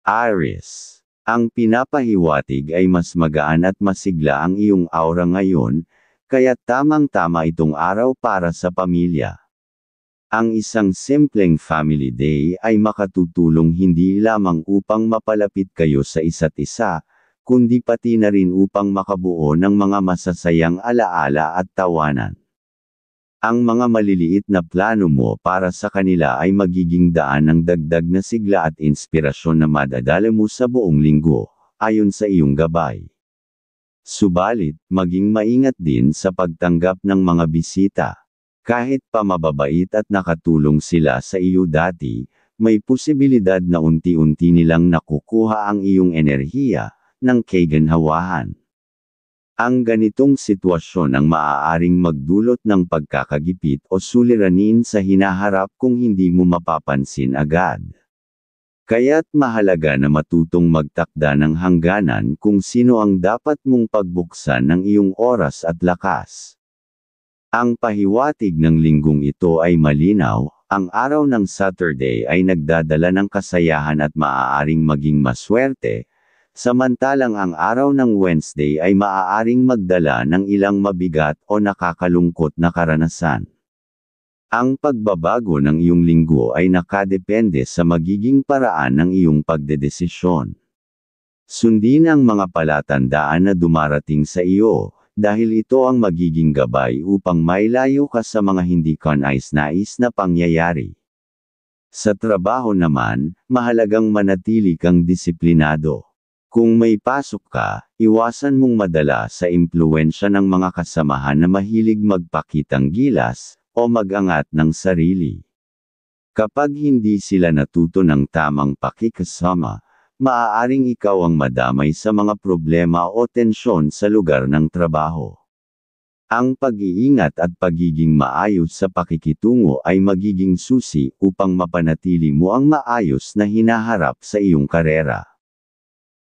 Aries. Ang pinapahiwatig ay mas magaan at masigla ang iyong aura ngayon, kaya tamang-tama itong araw para sa pamilya. Ang isang simpleng family day ay makatutulong hindi lamang upang mapalapit kayo sa isa't isa, kundi pati na rin upang makabuo ng mga masasayang alaala at tawanan. Ang mga maliliit na plano mo para sa kanila ay magiging daan ng dagdag na sigla at inspirasyon na madadala mo sa buong linggo, ayon sa iyong gabay. Subalit, maging maingat din sa pagtanggap ng mga bisita. Kahit pa mababait at nakatulong sila sa iyo dati, may posibilidad na unti-unti nilang nakukuha ang iyong enerhiya, ng kaganhawahan. Ang ganitong sitwasyon ang maaaring magdulot ng pagkakagipit o suliranin sa hinaharap kung hindi mo mapapansin agad. Kaya't mahalaga na matutong magtakda ng hangganan kung sino ang dapat mong pagbuksan ng iyong oras at lakas. Ang pahiwatig ng linggong ito ay malinaw, ang araw ng Saturday ay nagdadala ng kasayahan at maaaring maging maswerte, samantalang ang araw ng Wednesday ay maaaring magdala ng ilang mabigat o nakakalungkot na karanasan. Ang pagbabago ng iyong linggo ay nakadepende sa magiging paraan ng iyong pagdedesisyon. Sundin ang mga palatandaan na dumarating sa iyo, dahil ito ang magiging gabay upang mailayo ka sa mga hindi kanais-nais na pangyayari. Sa trabaho naman, mahalagang manatili kang disiplinado. Kung may pasok ka, iwasan mong madala sa impluwensya ng mga kasamahan na mahilig magpakitang gilas, o mag-angat ng sarili. Kapag hindi sila natuto ng tamang pakikasama, maaaring ikaw ang madamay sa mga problema o tensyon sa lugar ng trabaho. Ang pag-iingat at pagiging maayos sa pakikitungo ay magiging susi upang mapanatili mo ang maayos na hinaharap sa iyong karera.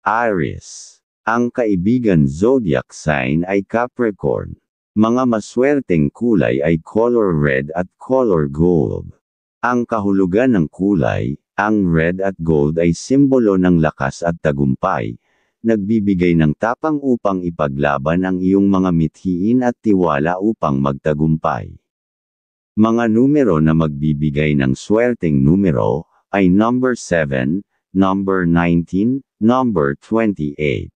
Aries. Ang kaibigan zodiac sign ay Capricorn. Mga maswerteng kulay ay color red at color gold. Ang kahulugan ng kulay, ang red at gold ay simbolo ng lakas at tagumpay, nagbibigay ng tapang upang ipaglaban ang iyong mga mithiin at tiwala upang magtagumpay. Mga numero na magbibigay ng swerteng numero ay number 7, number 19, number 28.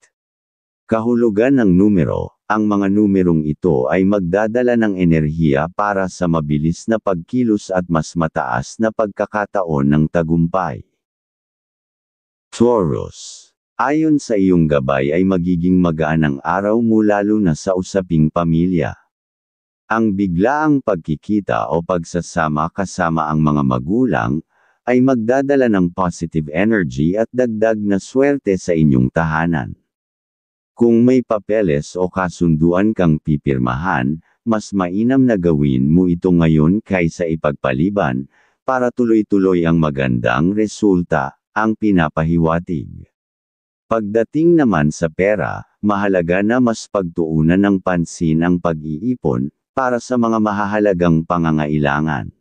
Kahulugan ng numero, ang mga numerong ito ay magdadala ng enerhiya para sa mabilis na pagkilos at mas mataas na pagkakataon ng tagumpay. Taurus. Ayon sa iyong gabay ay magiging magaan ang araw mo lalo na sa usaping pamilya. Ang biglaang pagkikita o pagsasama kasama ang mga magulang, ay magdadala ng positive energy at dagdag na swerte sa inyong tahanan. Kung may papeles o kasunduan kang pipirmahan, mas mainam na gawin mo ito ngayon kaysa ipagpaliban, para tuloy-tuloy ang magandang resulta, ang pinapahiwatig. Pagdating naman sa pera, mahalaga na mas pagtuunan ng pansin ang pag-iipon, para sa mga mahahalagang pangangailangan.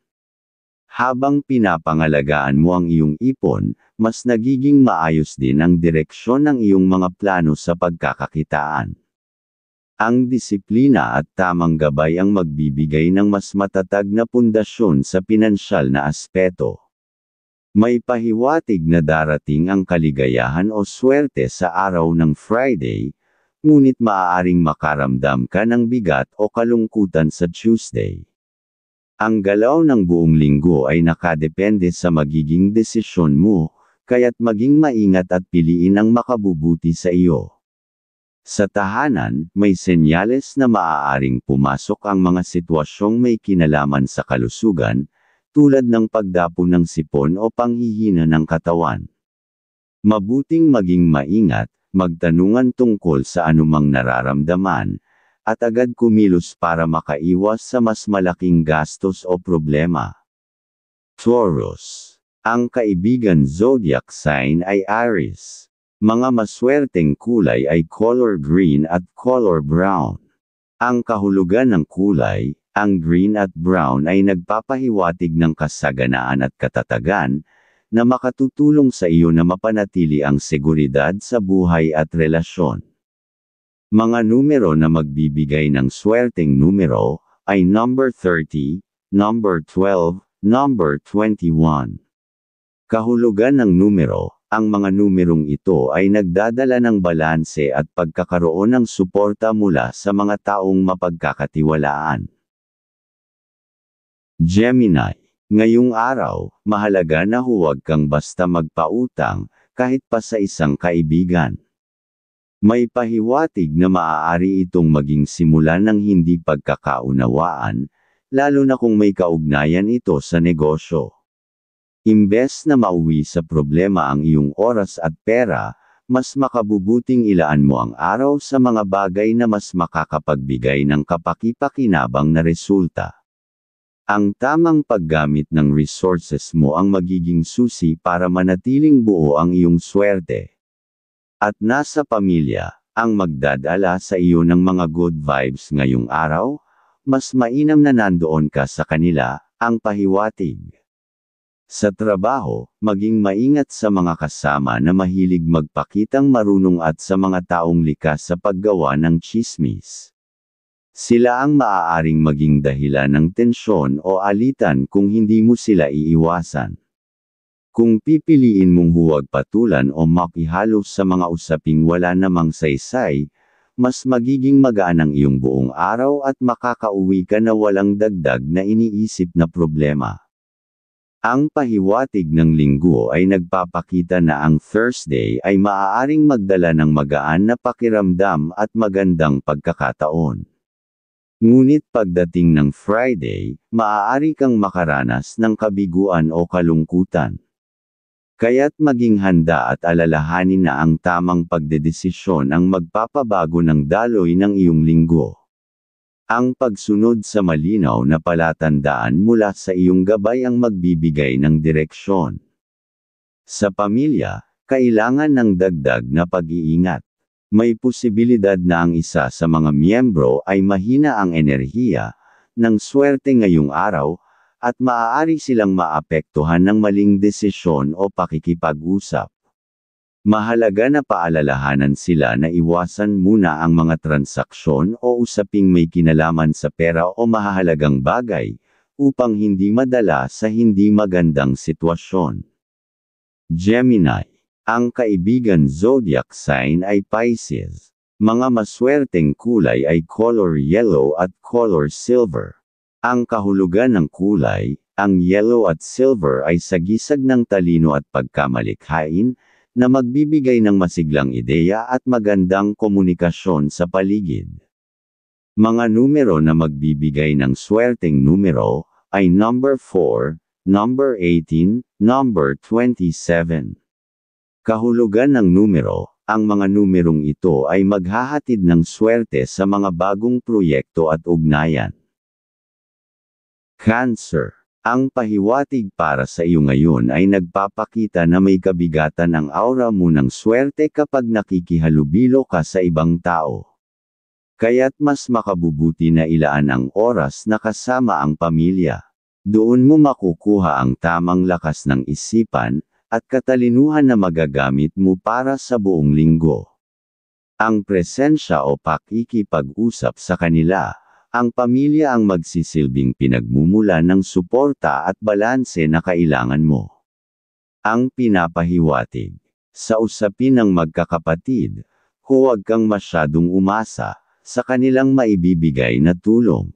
Habang pinapangalagaan mo ang iyong ipon, mas nagiging maayos din ang direksyon ng iyong mga plano sa pagkakakitaan. Ang disiplina at tamang gabay ang magbibigay ng mas matatag na pundasyon sa pinansyal na aspeto. May pahiwatig na darating ang kaligayahan o swerte sa araw ng Friday, ngunit maaaring makaramdam ka ng bigat o kalungkutan sa Tuesday. Ang galaw ng buong linggo ay nakadepende sa magiging desisyon mo, kaya't maging maingat at piliin ang makabubuti sa iyo. Sa tahanan, may senyales na maaaring pumasok ang mga sitwasyong may kinalaman sa kalusugan, tulad ng pagdapo ng sipon o panghihina ng katawan. Mabuting maging maingat, magtanungan tungkol sa anumang nararamdaman, at agad kumilos para makaiwas sa mas malaking gastos o problema. Taurus. Ang kaibigan zodiac sign ay Aries. Mga maswerteng kulay ay color green at color brown. Ang kahulugan ng kulay, ang green at brown ay nagpapahiwatig ng kasaganaan at katatagan, na makatutulong sa iyo na mapanatili ang seguridad sa buhay at relasyon. Mga numero na magbibigay ng swerteng numero ay number 30, number 12, number 21. Kahulugan ng numero. Ang mga numerong ito ay nagdadala ng balanse at pagkakaroon ng suporta mula sa mga taong mapagkakatiwalaan. Gemini. Ngayong araw, mahalaga na huwag kang basta magpautang, kahit pa sa isang kaibigan. May pahiwatig na maaari itong maging simula ng hindi pagkakaunawaan, lalo na kung may kaugnayan ito sa negosyo. Imbes na mauwi sa problema ang iyong oras at pera, mas makabubuting ilaan mo ang araw sa mga bagay na mas makakapagbigay ng kapaki-pakinabang na resulta. Ang tamang paggamit ng resources mo ang magiging susi para manatiling buo ang iyong swerte. At nasa pamilya, ang magdadala sa iyo ng mga good vibes ngayong araw, mas mainam na nandoon ka sa kanila, ang pahiwatig. Sa trabaho, maging maingat sa mga kasama na mahilig magpakitang marunong at sa mga taong likas sa paggawa ng tsismis. Sila ang maaaring maging dahilan ng tensyon o alitan kung hindi mo sila iiwasan. Kung pipiliin mong huwag patulan o makihalo sa mga usaping wala namang saysay, mas magiging magaan ang iyong buong araw at makakauwi ka na walang dagdag na iniisip na problema. Ang pahiwatig ng linggo ay nagpapakita na ang Thursday ay maaaring magdala ng magaan na pakiramdam at magandang pagkakataon. Ngunit pagdating ng Friday, maaari kang makaranas ng kabiguan o kalungkutan. Kaya't maging handa at alalahanin na ang tamang pagdedesisyon ang magpapabago ng daloy ng iyong linggo. Ang pagsunod sa malinaw na palatandaan mula sa iyong gabay ang magbibigay ng direksyon. Sa pamilya, kailangan ng dagdag na pag-iingat. May posibilidad na ang isa sa mga miyembro ay mahina ang enerhiya ng swerte ngayong araw, at maaari silang maapektuhan ng maling desisyon o pakikipag-usap. Mahalaga na paalalahanan sila na iwasan muna ang mga transaksyon o usaping may kinalaman sa pera o mahahalagang bagay, upang hindi madala sa hindi magandang sitwasyon. Gemini. Ang kaibigan zodiac sign ay Pisces. Mga maswerteng kulay ay color yellow at color silver. Ang kahulugan ng kulay, ang yellow at silver ay sagisag ng talino at pagkamalikhain, na magbibigay ng masiglang ideya at magandang komunikasyon sa paligid. Mga numero na magbibigay ng swerteng numero ay number 4, number 18, number 27. Kahulugan ng numero, ang mga numerong ito ay maghahatid ng swerte sa mga bagong proyekto at ugnayan. Cancer. Ang pahiwatig para sa iyo ngayon ay nagpapakita na may kabigatan ang aura mo ng swerte kapag nakikihalubilo ka sa ibang tao. Kaya't mas makabubuti na ilaan ang oras na kasama ang pamilya. Doon mo makukuha ang tamang lakas ng isipan, at katalinuhan na magagamit mo para sa buong linggo. Ang presensya o pakikipag-usap sa kanila, ang pamilya ang magsisilbing pinagmumula ng suporta at balanse na kailangan mo. Ang pinapahiwatig. Sa usapin ng magkakapatid, huwag kang masyadong umasa sa kanilang maibibigay na tulong.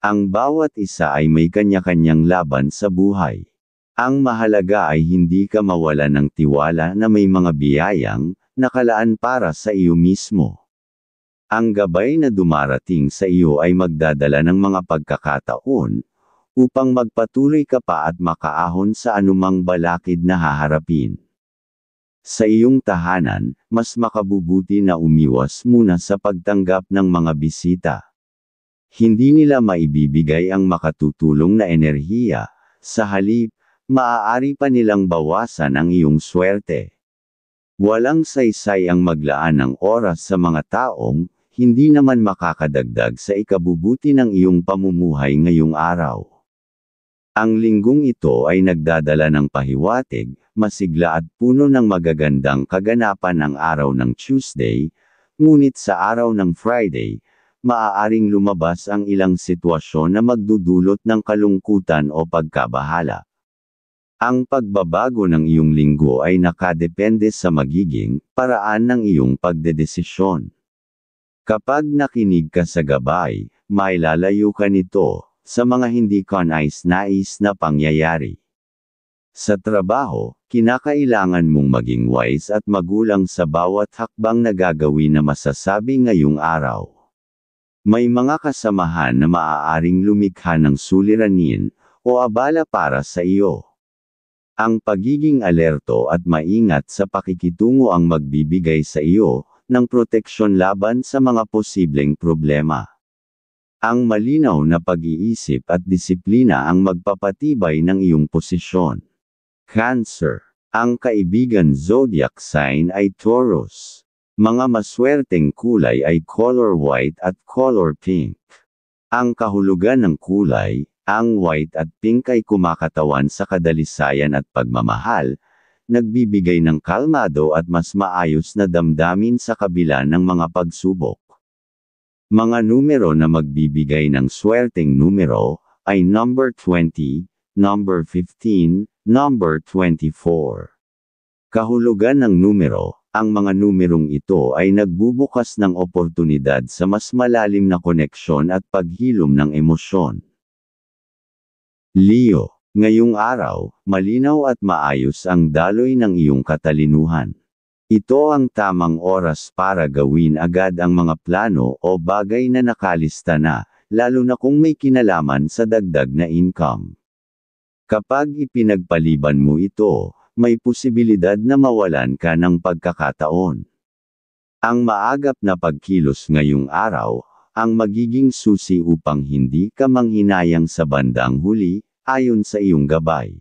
Ang bawat isa ay may kanya-kanyang laban sa buhay. Ang mahalaga ay hindi ka mawala ng tiwala na may mga biyayang nakalaan para sa iyo mismo. Ang gabay na dumarating sa iyo ay magdadala ng mga pagkakataon, upang magpatuloy ka pa at makaahon sa anumang balakid na haharapin. Sa iyong tahanan, mas makabubuti na umiwas muna sa pagtanggap ng mga bisita. Hindi nila maibibigay ang makatutulong na enerhiya, sa halip, maaari pa nilang bawasan ang iyong swerte. Walang saysay ang maglaan ng oras sa mga taong, hindi naman makakadagdag sa ikabubuti ng iyong pamumuhay ngayong araw. Ang linggong ito ay nagdadala ng pahiwatig, masigla at puno ng magagandang kaganapan ang araw ng Tuesday, ngunit sa araw ng Friday, maaaring lumabas ang ilang sitwasyon na magdudulot ng kalungkutan o pagkabahala. Ang pagbabago ng iyong linggo ay nakadepende sa magiging paraan ng iyong pagdedesisyon. Kapag nakinig ka sa gabay, mailalayo ka nito sa mga hindi ka nais-nais na pangyayari. Sa trabaho, kinakailangan mong maging wise at magulang sa bawat hakbang na gagawin na masasabi ngayong araw. May mga kasamahan na maaaring lumikha ng suliranin o abala para sa iyo. Ang pagiging alerto at maingat sa pakikitungo ang magbibigay sa iyo ng proteksyon laban sa mga posibleng problema. Ang malinaw na pag-iisip at disiplina ang magpapatibay ng iyong posisyon. Cancer. Ang kaibigan zodiac sign ay Taurus. Mga maswerteng kulay ay color white at color pink. Ang kahulugan ng kulay, ang white at pink ay kumakatawan sa kadalisayan at pagmamahal, nagbibigay ng kalmado at mas maayos na damdamin sa kabila ng mga pagsubok. Mga numero na magbibigay ng swerteng numero ay number 20, number 15, number 24. Kahulugan ng numero, ang mga numerong ito ay nagbubukas ng oportunidad sa mas malalim na koneksyon at paghilom ng emosyon. Leo, ngayong araw, malinaw at maayos ang daloy ng iyong katalinuhan. Ito ang tamang oras para gawin agad ang mga plano o bagay na nakalista na, lalo na kung may kinalaman sa dagdag na income. Kapag ipinagpaliban mo ito, may posibilidad na mawalan ka ng pagkakataon. Ang maagap na pagkilos ngayong araw, ang magiging susi upang hindi ka manghinayang sa bandang huli, ayon sa iyong gabay.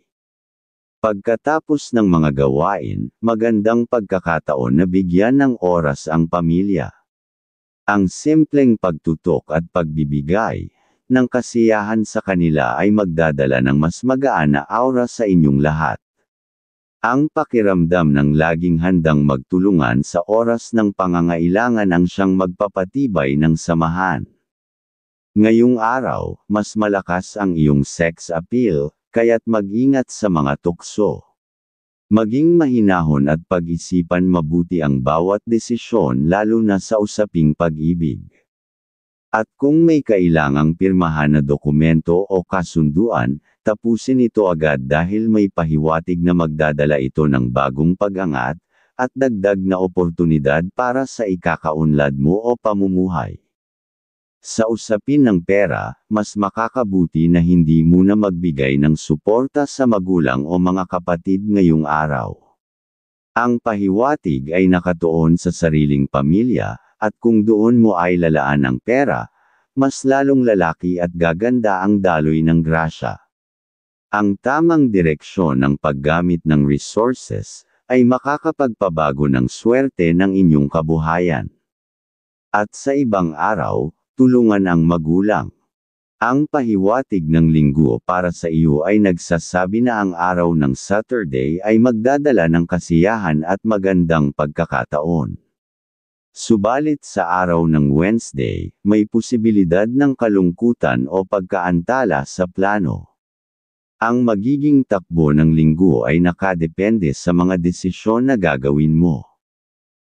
Pagkatapos ng mga gawain, magandang pagkakataon na bigyan ng oras ang pamilya. Ang simpleng pagtutok at pagbibigay ng kasiyahan sa kanila ay magdadala ng mas magaan na aura sa inyong lahat. Ang pakiramdam ng laging handang magtulungan sa oras ng pangangailangan ang siyang magpapatibay ng samahan. Ngayong araw, mas malakas ang iyong sex appeal, kaya't mag-ingat sa mga tukso. Maging mahinahon at pag-isipan mabuti ang bawat desisyon lalo na sa usaping pag-ibig. At kung may kailangang pirmahan na dokumento o kasunduan, tapusin ito agad dahil may pahiwatig na magdadala ito ng bagong pag-angat, at dagdag na oportunidad para sa ikakaunlad mo o pamumuhay. Sa usapin ng pera, mas makakabuti na hindi muna magbigay ng suporta sa magulang o mga kapatid ngayong araw. Ang pahiwatig ay nakatuon sa sariling pamilya, at kung doon mo ay lalaan ang pera, mas lalong lalaki at gaganda ang daloy ng grasya. Ang tamang direksyon ng paggamit ng resources ay makakapagpabago ng swerte ng inyong kabuhayan. At sa ibang araw, tulungan ang magulang. Ang pahiwatig ng linggo para sa iyo ay nagsasabi na ang araw ng Saturday ay magdadala ng kasiyahan at magandang pagkakataon. Subalit sa araw ng Wednesday, may posibilidad ng kalungkutan o pagkaantala sa plano. Ang magiging takbo ng linggo ay nakadepende sa mga desisyon na gagawin mo.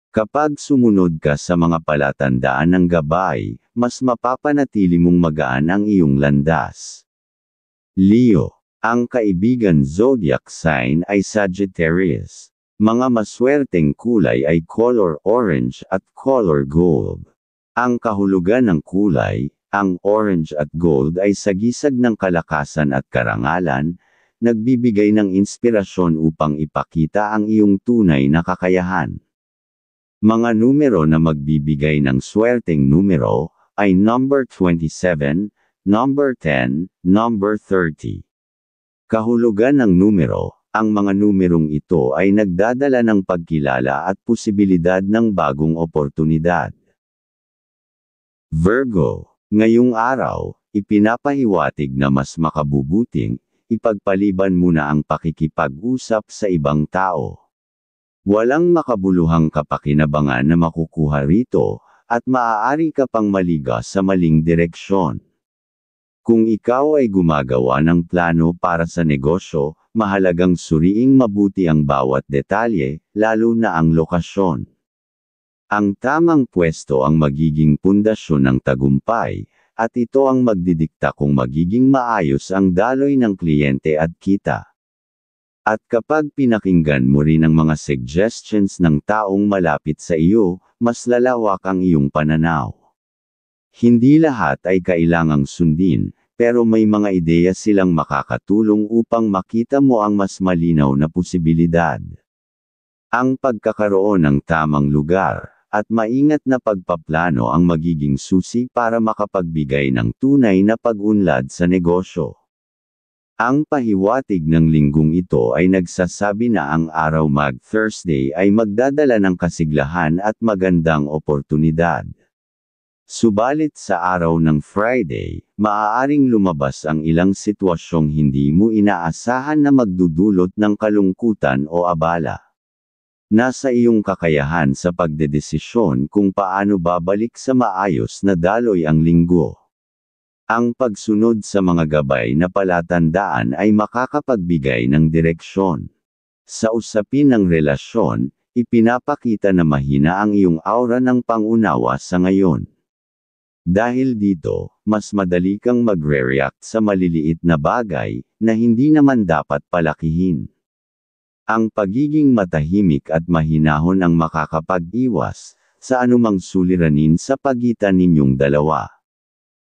Kapag sumunod ka sa mga palatandaan ng gabay, mas mapapanatili mong magaan ang iyong landas. Leo, ang kaibigan zodiac sign ay Sagittarius. Mga maswerteng kulay ay color orange at color gold. Ang kahulugan ng kulay, ang orange at gold ay sagisag ng kalakasan at karangalan, nagbibigay ng inspirasyon upang ipakita ang iyong tunay na kakayahan. Mga numero na magbibigay ng swerteng numero ay number 27, number 10, number 30. Kahulugan ng numero, ang mga numerong ito ay nagdadala ng pagkilala at posibilidad ng bagong oportunidad. Virgo, ngayong araw, ipinapahiwatig na mas makabubuting ipagpaliban muna ang pakikipag-usap sa ibang tao. Walang makabuluhang kapakinabangan na makukuha rito, at maaari ka pang maliga sa maling direksyon. Kung ikaw ay gumagawa ng plano para sa negosyo, mahalagang suriing mabuti ang bawat detalye, lalo na ang lokasyon. Ang tamang pwesto ang magiging pundasyon ng tagumpay, at ito ang magdidikta kung magiging maayos ang daloy ng kliyente at kita. At kapag pinakinggan mo rin ang mga suggestions ng taong malapit sa iyo, mas lalawak ang iyong pananaw. Hindi lahat ay kailangang sundin, pero may mga ideya silang makakatulong upang makita mo ang mas malinaw na posibilidad. Ang pagkakaroon ng tamang lugar, at maingat na pagpaplano ang magiging susi para makapagbigay ng tunay na pag-unlad sa negosyo. Ang pahiwatig ng linggong ito ay nagsasabi na ang araw mag-Thursday ay magdadala ng kasiglahan at magandang oportunidad. Subalit sa araw ng Friday, maaaring lumabas ang ilang sitwasyong hindi mo inaasahan na magdudulot ng kalungkutan o abala. Nasa iyong kakayahan sa pagdedesisyon kung paano babalik sa maayos na daloy ang linggo. Ang pagsunod sa mga gabay na palatandaan ay makakapagbigay ng direksyon. Sa usapin ng relasyon, ipinapakita na mahina ang iyong aura ng pangunawa sa ngayon. Dahil dito, mas madali kang magre-react sa maliliit na bagay, na hindi naman dapat palakihin. Ang pagiging matahimik at mahinahon ang makakapag-iwas sa anumang suliranin sa pagitan ninyong dalawa.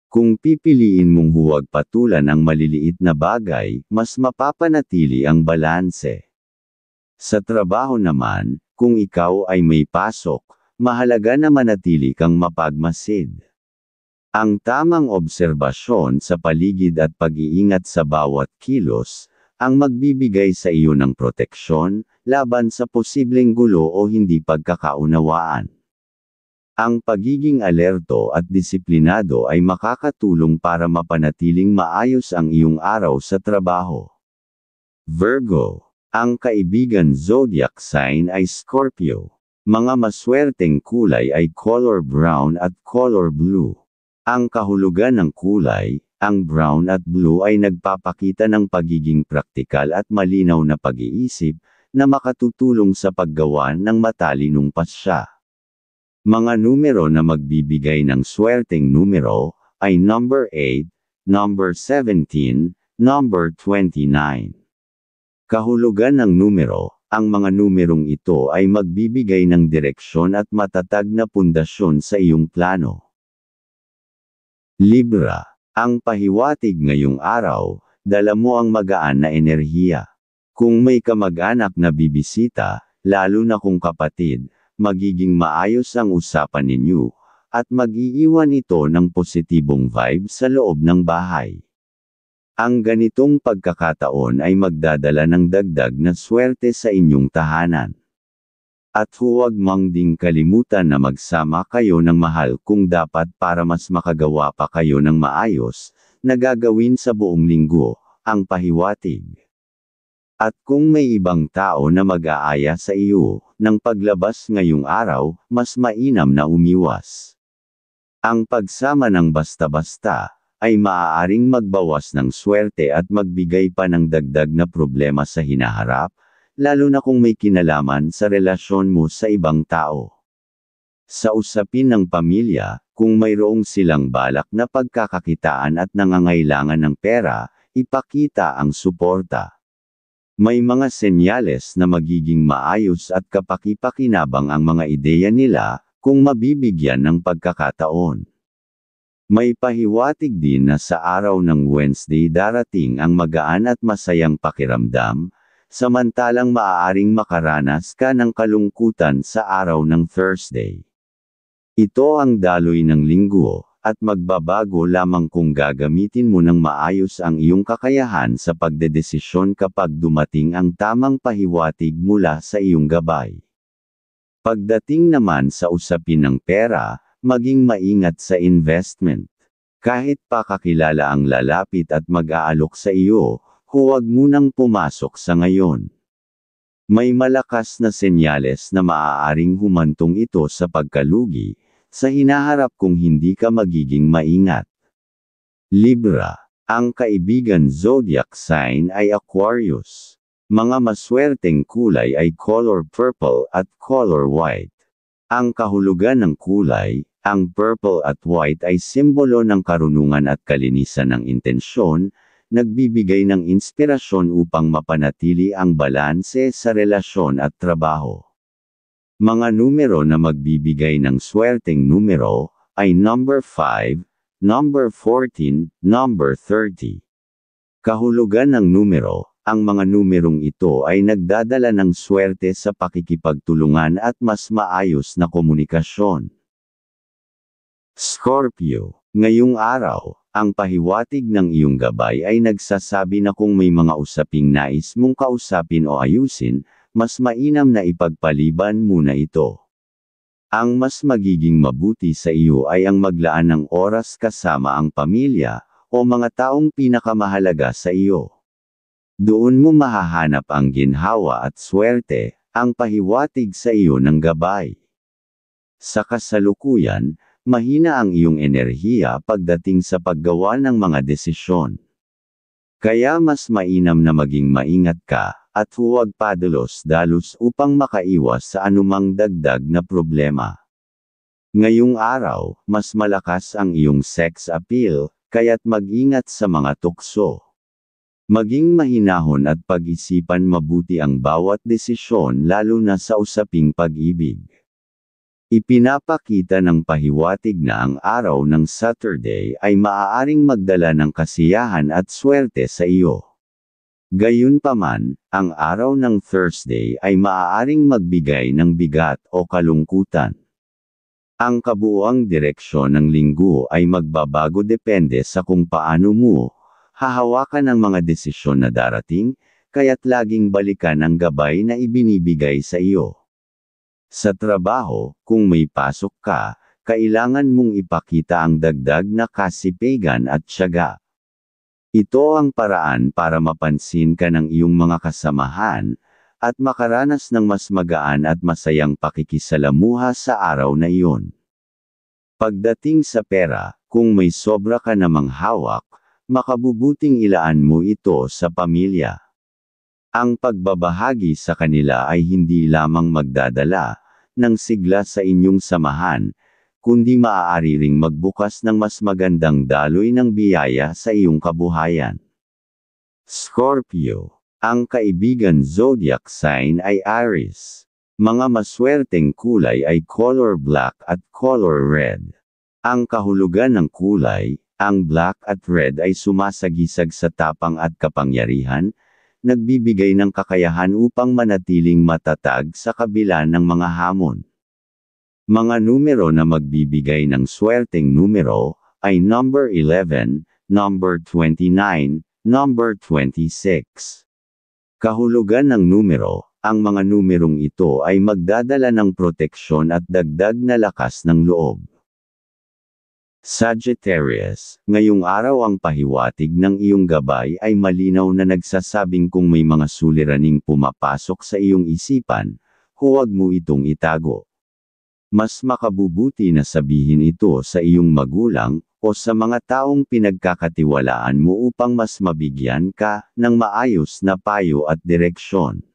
Kung pipiliin mong huwag patulan ang maliliit na bagay, mas mapapanatili ang balanse. Sa trabaho naman, kung ikaw ay may pasok, mahalaga na manatili kang mapagmasid. Ang tamang obserbasyon sa paligid at pag-iingat sa bawat kilos, ang magbibigay sa iyo ng proteksyon, laban sa posibleng gulo o hindi pagkakaunawaan. Ang pagiging alerto at disiplinado ay makakatulong para mapanatiling maayos ang iyong araw sa trabaho. Virgo. Ang kaibigan zodiac sign ay Scorpio. Mga maswerteng kulay ay color brown at color blue. Ang kahulugan ng kulay, ang brown at blue ay nagpapakita ng pagiging praktikal at malinaw na pag-iisip, na makatutulong sa paggawa ng matalinong pasya. Mga numero na magbibigay ng swerteng numero, ay number 8, number 17, number 29. Kahulugan ng numero, ang mga numerong ito ay magbibigay ng direksyon at matatag na pundasyon sa iyong plano. Libra. Ang pahiwatig ngayong araw, dala mo ang magaan na enerhiya. Kung may kamag-anak na bibisita, lalo na kung kapatid, magiging maayos ang usapan ninyo, at mag-iiwan ito ng positibong vibe sa loob ng bahay. Ang ganitong pagkakataon ay magdadala ng dagdag na swerte sa inyong tahanan. At huwag mang ding kalimutan na magsama kayo ng mahal kung dapat para mas makagawa pa kayo ng maayos, na gagawin sa buong linggo, ang pahiwatig. At kung may ibang tao na mag-aaya sa iyo, ng paglabas ngayong araw, mas mainam na umiwas. Ang pagsama ng basta-basta, ay maaaring magbawas ng swerte at magbigay pa ng dagdag na problema sa hinaharap, lalo na kung may kinalaman sa relasyon mo sa ibang tao. Sa usapin ng pamilya, kung mayroong silang balak na pagkakakitaan at nangangailangan ng pera, ipakita ang suporta. May mga senyales na magiging maayos at kapaki-pakinabang ang mga ideya nila, kung mabibigyan ng pagkakataon. May pahiwatig din na sa araw ng Wednesday darating ang magaan at masayang pakiramdam, samantalang maaaring makaranas ka ng kalungkutan sa araw ng Thursday. Ito ang daloy ng linggo, at magbabago lamang kung gagamitin mo ng maayos ang iyong kakayahan sa pagdedesisyon kapag dumating ang tamang pahiwatig mula sa iyong gabay. Pagdating naman sa usapin ng pera, maging maingat sa investment. Kahit pa kakilala ang lalapit at mag-aalok sa iyo, huwag munang pumasok sa ngayon. May malakas na senyales na maaaring humantong ito sa pagkalugi, sa hinaharap kung hindi ka magiging maingat. Libra. Ang kaibigan zodiac sign ay Aquarius. Mga maswerteng kulay ay color purple at color white. Ang kahulugan ng kulay, ang purple at white ay simbolo ng karunungan at kalinisan ng intensyon, nagbibigay ng inspirasyon upang mapanatili ang balanse sa relasyon at trabaho. Mga numero na magbibigay ng swerteng numero ay number 5, number 14, number 30. Kahulugan ng numero, ang mga numerong ito ay nagdadala ng swerte sa pakikipagtulungan at mas maayos na komunikasyon. Scorpio. Ngayong araw, ang pahiwatig ng iyong gabay ay nagsasabi na kung may mga usaping nais mong kausapin o ayusin, mas mainam na ipagpaliban muna ito. Ang mas magiging mabuti sa iyo ay ang maglaan ng oras kasama ang pamilya, o mga taong pinakamahalaga sa iyo. Doon mo mahahanap ang ginhawa at swerte, ang pahiwatig sa iyo ng gabay. Sa kasalukuyan, mahina ang iyong enerhiya pagdating sa paggawa ng mga desisyon. Kaya mas mainam na maging maingat ka, at huwag padalos-dalos upang makaiwas sa anumang dagdag na problema. Ngayong araw, mas malakas ang iyong sex appeal, kaya't mag-ingat sa mga tukso. Maging mahinahon at pag-isipan mabuti ang bawat desisyon lalo na sa usaping pag-ibig. Ipinapakita ng pahiwatig na ang araw ng Saturday ay maaaring magdala ng kasiyahan at swerte sa iyo. Gayunpaman, ang araw ng Thursday ay maaaring magbigay ng bigat o kalungkutan. Ang kabuuang direksyon ng linggo ay magbabago depende sa kung paano mo hahawakan ang mga desisyon na darating, kaya't laging balikan ang gabay na ibinibigay sa iyo. Sa trabaho, kung may pasok ka, kailangan mong ipakita ang dagdag na kasipagan at tiyaga. Ito ang paraan para mapansin ka ng iyong mga kasamahan, at makaranas ng mas magaan at masayang pakikisalamuha sa araw na iyon. Pagdating sa pera, kung may sobra ka namang hawak, makabubuting ilaan mo ito sa pamilya. Ang pagbabahagi sa kanila ay hindi lamang magdadala ng sigla sa inyong samahan, kundi maaari ring magbukas ng mas magandang daloy ng biyaya sa iyong kabuhayan. Scorpio. Ang kaibigan zodiac sign ay Aries. Mga maswerteng kulay ay color black at color red. Ang kahulugan ng kulay, ang black at red ay sumasagisag sa tapang at kapangyarihan, nagbibigay ng kakayahan upang manatiling matatag sa kabila ng mga hamon. Mga numero na magbibigay ng swerteng numero ay number 11, number 29, number 26. Kahulugan ng numero, ang mga numerong ito ay magdadala ng proteksyon at dagdag na lakas ng loob. Sagittarius, ngayong araw ang pahiwatig ng iyong gabay ay malinaw na nagsasabing kung may mga suliraning pumapasok sa iyong isipan, huwag mo itong itago. Mas makabubuti na sabihin ito sa iyong magulang, o sa mga taong pinagkakatiwalaan mo upang mas mabigyan ka ng maayos na payo at direksyon.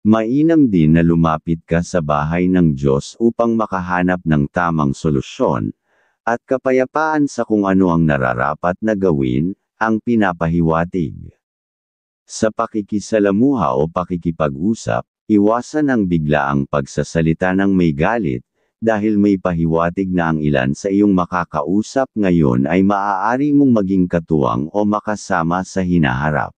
Mainam din na lumapit ka sa bahay ng Diyos upang makahanap ng tamang solusyon, at kapayapaan sa kung ano ang nararapat na gawin, ang pinapahiwatig. Sa pakikisalamuha o pakikipag-usap, iwasan ang biglaang pagsasalita ng may galit, dahil may pahiwatig na ang ilan sa iyong makakausap ngayon ay maaari mong maging katuwang o makasama sa hinaharap.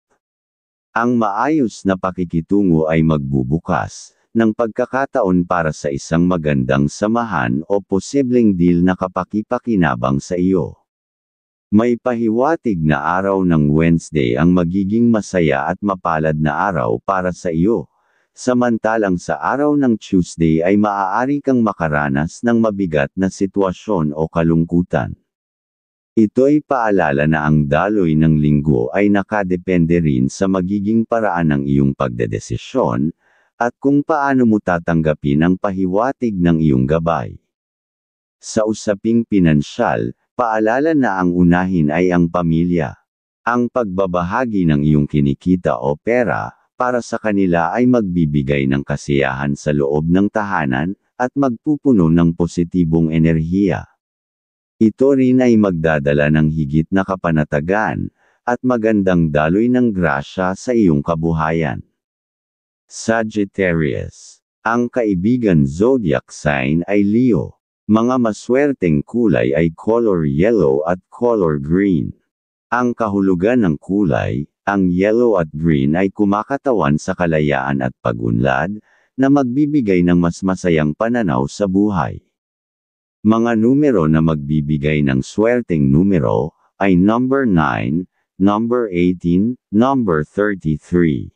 Ang maayos na pakikitungo ay magbubukas ng pagkakataon para sa isang magandang samahan o posibleng deal na kapakipakinabang sa iyo. May pahiwatig na araw ng Wednesday ang magiging masaya at mapalad na araw para sa iyo. Samantalang sa araw ng Tuesday ay maaari kang makaranas ng mabigat na sitwasyon o kalungkutan. Ito'y paalala na ang daloy ng linggo ay nakadepende rin sa magiging paraan ng iyong pagdedesisyon, at kung paano mo tatanggapin ang pahiwatig ng iyong gabay. Sa usaping pinansyal, paalala na ang unahin ay ang pamilya. Ang pagbabahagi ng iyong kinikita o pera, para sa kanila ay magbibigay ng kasiyahan sa loob ng tahanan, at magpupuno ng positibong enerhiya. Ito rin ay magdadala ng higit na kapanatagan, at magandang daloy ng grasya sa iyong kabuhayan. Sagittarius. Ang kaibigan zodiac sign ay Leo. Mga maswerteng kulay ay color yellow at color green. Ang kahulugan ng kulay, ang yellow at green ay kumakatawan sa kalayaan at pag-unlad, na magbibigay ng mas masayang pananaw sa buhay. Mga numero na magbibigay ng swerteng numero, ay number 9, number 18, number 33.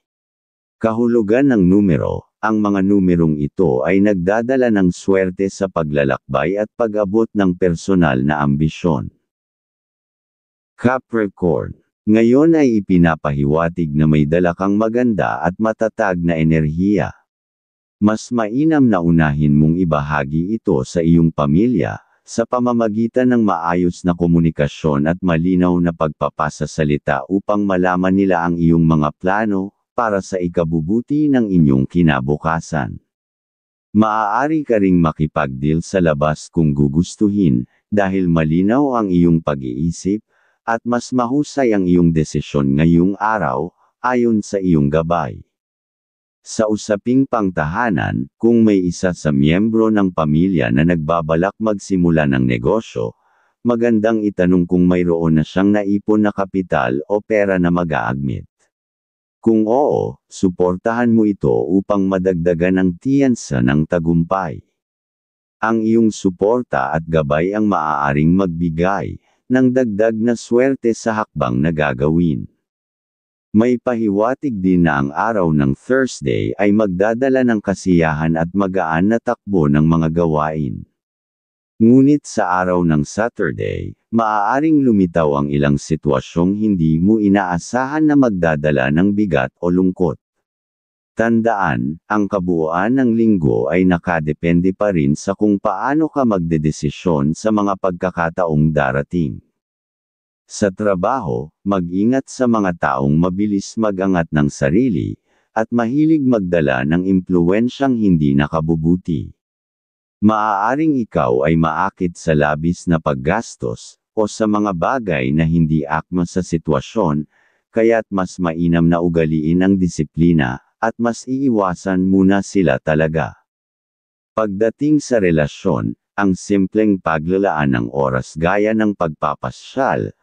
Kahulugan ng numero, ang mga numerong ito ay nagdadala ng swerte sa paglalakbay at pag-abot ng personal na ambisyon. Capricorn. Ngayon ay ipinapahiwatig na may dala kang maganda at matatag na enerhiya. Mas mainam na unahin mong ibahagi ito sa iyong pamilya, sa pamamagitan ng maayos na komunikasyon at malinaw na pagpapasasalita upang malaman nila ang iyong mga plano, para sa ikabubuti ng inyong kinabukasan. Maaari ka ring makipag-deal sa labas kung gugustuhin, dahil malinaw ang iyong pag-iisip, at mas mahusay ang iyong desisyon ngayong araw, ayon sa iyong gabay. Sa usaping pangtahanan, kung may isa sa miyembro ng pamilya na nagbabalak magsimula ng negosyo, magandang itanong kung mayroon na siyang naipon na kapital o pera na mag-aagmit. Kung oo, suportahan mo ito upang madagdagan ang tiyansa ng tagumpay. Ang iyong suporta at gabay ang maaaring magbigay ng dagdag na swerte sa hakbang na gagawin. May pahiwatig din na ang araw ng Thursday ay magdadala ng kasiyahan at magaan na takbo ng mga gawain. Ngunit sa araw ng Saturday, maaaring lumitaw ang ilang sitwasyong hindi mo inaasahan na magdadala ng bigat o lungkot. Tandaan, ang kabuuan ng linggo ay nakadepende pa rin sa kung paano ka magdedesisyon sa mga pagkakataong darating. Sa trabaho, mag-ingat sa mga taong mabilis mag-angat ng sarili, at mahilig magdala ng impluwensyang hindi nakabubuti. Maaaring ikaw ay maakit sa labis na paggastos, o sa mga bagay na hindi akma sa sitwasyon, kaya't mas mainam na ugaliin ang disiplina, at mas iiwasan muna sila talaga. Pagdating sa relasyon, ang simpleng paglalaan ng oras gaya ng pagpapasyal,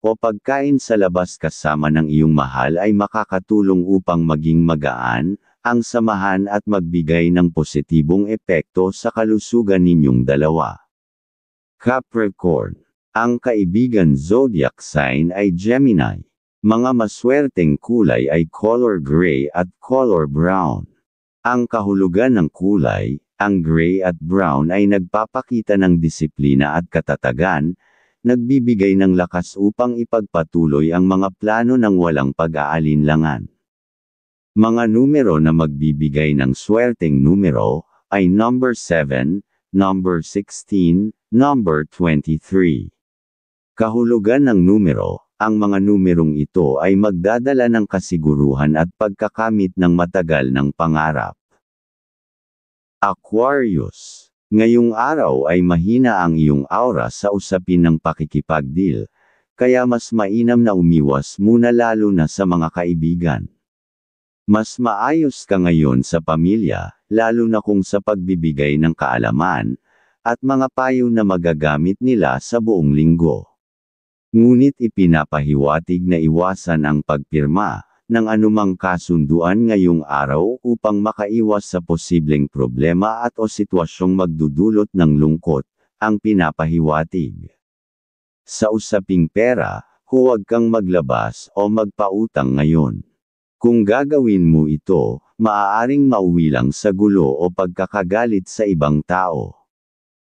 o pagkain sa labas kasama ng iyong mahal ay makakatulong upang maging magaan, ang samahan at magbigay ng positibong epekto sa kalusugan ninyong dalawa. Capricorn. Ang kaibigan zodiac sign ay Gemini. Mga maswerteng kulay ay color gray at color brown. Ang kahulugan ng kulay, ang gray at brown ay nagpapakita ng disiplina at katatagan, nagbibigay ng lakas upang ipagpatuloy ang mga plano ng walang pag-aalinlangan. Mga numero na magbibigay ng swerteng numero, ay number 7, number 16, number 23. Kahulugan ng numero, ang mga numerong ito ay magdadala ng kasiguruhan at pagkakamit ng matagal ng pangarap. Aquarius. Ngayong araw ay mahina ang iyong aura sa usapin ng pakikipag-deal, kaya mas mainam na umiwas muna lalo na sa mga kaibigan. Mas maayos ka ngayon sa pamilya, lalo na kung sa pagbibigay ng kaalaman, at mga payo na magagamit nila sa buong linggo. Ngunit ipinapahiwatig na iwasan ang pagpirma ng anumang kasunduan ngayong araw upang makaiwas sa posibleng problema at o sitwasyong magdudulot ng lungkot, ang pinapahiwatig. Sa usaping pera, huwag kang maglabas o magpautang ngayon. Kung gagawin mo ito, maaaring mauwi lang sa gulo o pagkakagalit sa ibang tao.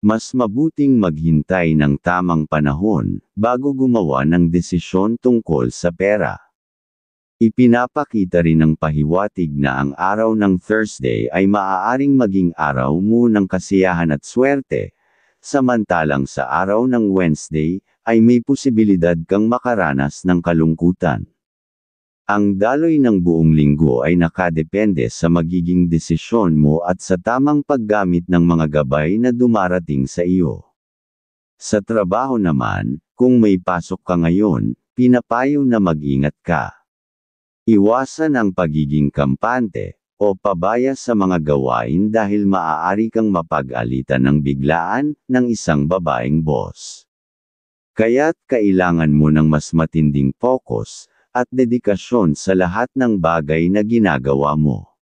Mas mabuting maghintay ng tamang panahon, bago gumawa ng desisyon tungkol sa pera. Ipinapakita rin ng pahiwatig na ang araw ng Thursday ay maaaring maging araw mo ng kasiyahan at swerte, samantalang sa araw ng Wednesday, ay may posibilidad kang makaranas ng kalungkutan. Ang daloy ng buong linggo ay nakadepende sa magiging desisyon mo at sa tamang paggamit ng mga gabay na dumarating sa iyo. Sa trabaho naman, kung may pasok ka ngayon, pinapayo na mag-ingat ka. Iwasan ang pagiging kampante, o pabaya sa mga gawain dahil maaari kang mapag-alitan ng biglaan, ng isang babaeng boss. Kaya't kailangan mo ng mas matinding focus, at dedikasyon sa lahat ng bagay na ginagawa mo.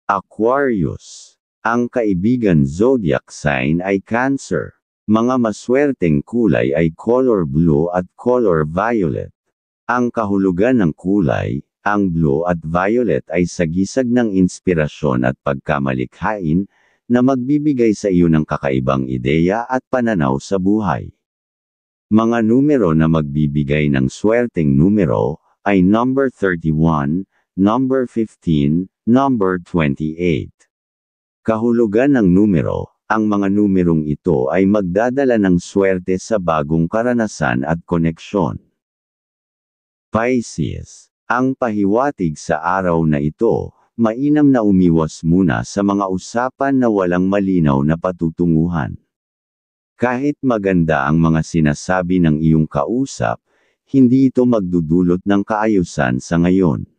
Aquarius. Ang kaibigan zodiac sign ay Cancer. Mga maswerteng kulay ay color blue at color violet. Ang kahulugan ng kulay, ang blue at violet ay sagisag ng inspirasyon at pagkamalikhain, na magbibigay sa iyo ng kakaibang ideya at pananaw sa buhay. Mga numero na magbibigay ng swerteng numero, ay number 31, number 15, number 28. Kahulugan ng numero, ang mga numerong ito ay magdadala ng swerte sa bagong karanasan at koneksyon. Pisces. Ang pahiwatig sa araw na ito, mainam na umiwas muna sa mga usapan na walang malinaw na patutunguhan. Kahit maganda ang mga sinasabi ng iyong kausap, hindi ito magdudulot ng kaayusan sa ngayon.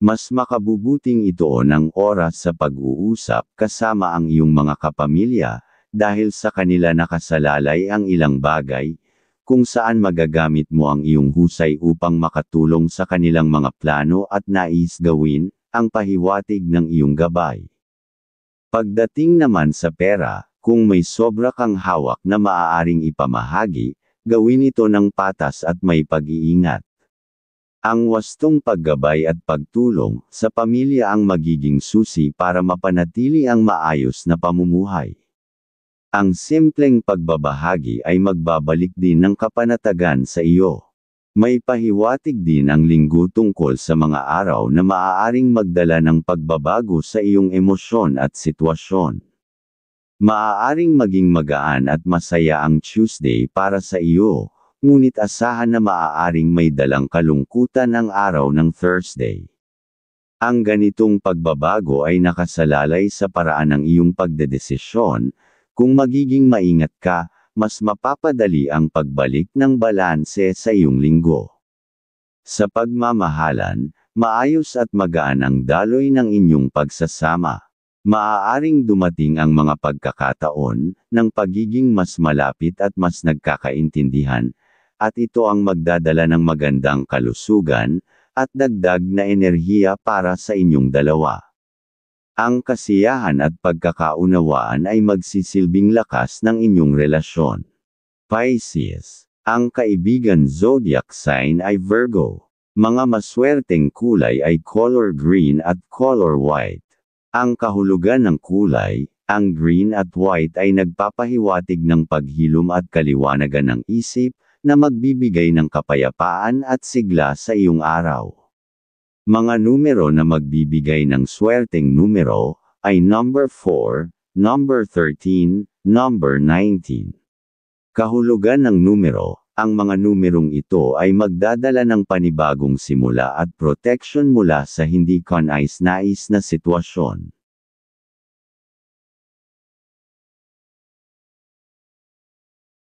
Mas makabubuting ito ng oras sa pag-uusap kasama ang iyong mga kapamilya, dahil sa kanila nakasalalay ang ilang bagay, kung saan magagamit mo ang iyong husay upang makatulong sa kanilang mga plano at nais gawin, ang pahiwatig ng iyong gabay. Pagdating naman sa pera, kung may sobra kang hawak na maaaring ipamahagi, gawin ito ng patas at may pag-iingat. Ang wastong paggabay at pagtulong sa pamilya ang magiging susi para mapanatili ang maayos na pamumuhay. Ang simpleng pagbabahagi ay magbabalik din ng kapanatagan sa iyo. May pahiwatig din ang linggo tungkol sa mga araw na maaaring magdala ng pagbabago sa iyong emosyon at sitwasyon. Maaaring maging magaan at masaya ang Tuesday para sa iyo, ngunit asahan na maaaring may dalang kalungkutan ang araw ng Thursday. Ang ganitong pagbabago ay nakasalalay sa paraan ng iyong pagdedesisyon. Kung magiging maingat ka, mas mapapadali ang pagbalik ng balanse sa iyong linggo. Sa pagmamahalan, maayos at magaan ang daloy ng inyong pagsasama. Maaaring dumating ang mga pagkakataon ng pagiging mas malapit at mas nagkakaintindihan, at ito ang magdadala ng magandang kalusugan at dagdag na enerhiya para sa inyong dalawa. Ang kasiyahan at pagkakaunawaan ay magsisilbing lakas ng inyong relasyon. Pisces. Ang kaibigan zodiac sign ay Virgo. Mga maswerteng kulay ay color green at color white. Ang kahulugan ng kulay, ang green at white ay nagpapahiwatig ng paghilom at kaliwanagan ng isip, na magbibigay ng kapayapaan at sigla sa iyong araw. Mga numero na magbibigay ng swerteng numero, ay number 4, number 13, number 19. Kahulugan ng numero, ang mga numerong ito ay magdadala ng panibagong simula at protection mula sa hindi kanais-nais na sitwasyon.